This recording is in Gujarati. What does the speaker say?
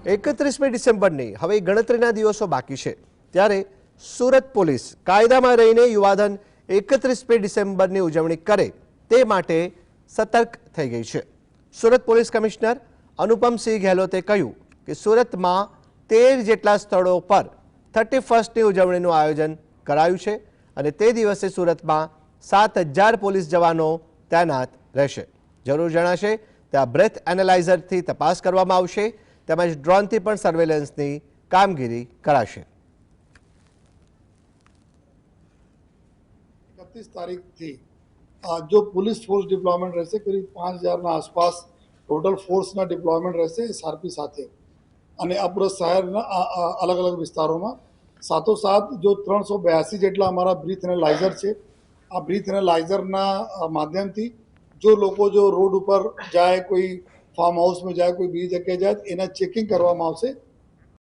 31મી ડિસેમ્બરની હવે ગણતરીના દિવસો બાકી છે ત્યારે સુરત પોલીસ કાયદામાં રહીને યુવાધન 31મી ડિસેમ્બરની ઉજવણી કરે તે માટે સતર્ક થઈ ગઈ છે। સુરત પોલીસ કમિશનર અનુપમસિંહ ગેહલોતે કહ્યું કે સુરતમાં 13 જેટલા સ્થળો પર 31સ્ટની ઉજવણીનું આયોજન કરાયું છે અને તે દિવસે સુરતમાં 7000 પોલીસ જવાનો તૈનાત રહેશે। જરૂર જણાશે ત્યાં બ્રેથ એનાલાઇઝરથી તપાસ કરવામાં આવશે તેમજ ડ્રોનથી પણ સર્વેલન્સની કામગીરી કરાશે। 31 तारीख थी जो पुलिस फोर्स डिप्लॉयमेंट रहશે करीब 5000 ના આસપાસ ટોટલ ફોર્સના ડિપ્લોયમેન્ટ રહેશે એસઆરપી સાથે અને આ પૂરા શહેરના અલગ અલગ વિસ્તારોમાં સાથોસાથ જો 382 જેટલા અમારા બ્રીથ એનાલાઇઝર છે આ બ્રીથ એનાલાઇઝરના માધ્યમથી જો લોકો જો રોડ ઉપર જાય કોઈ ફાર્મ હાઉસમાં જાય કોઈ બીજી જગ્યાએ જાય એના ચેકિંગ કરવામાં આવશે।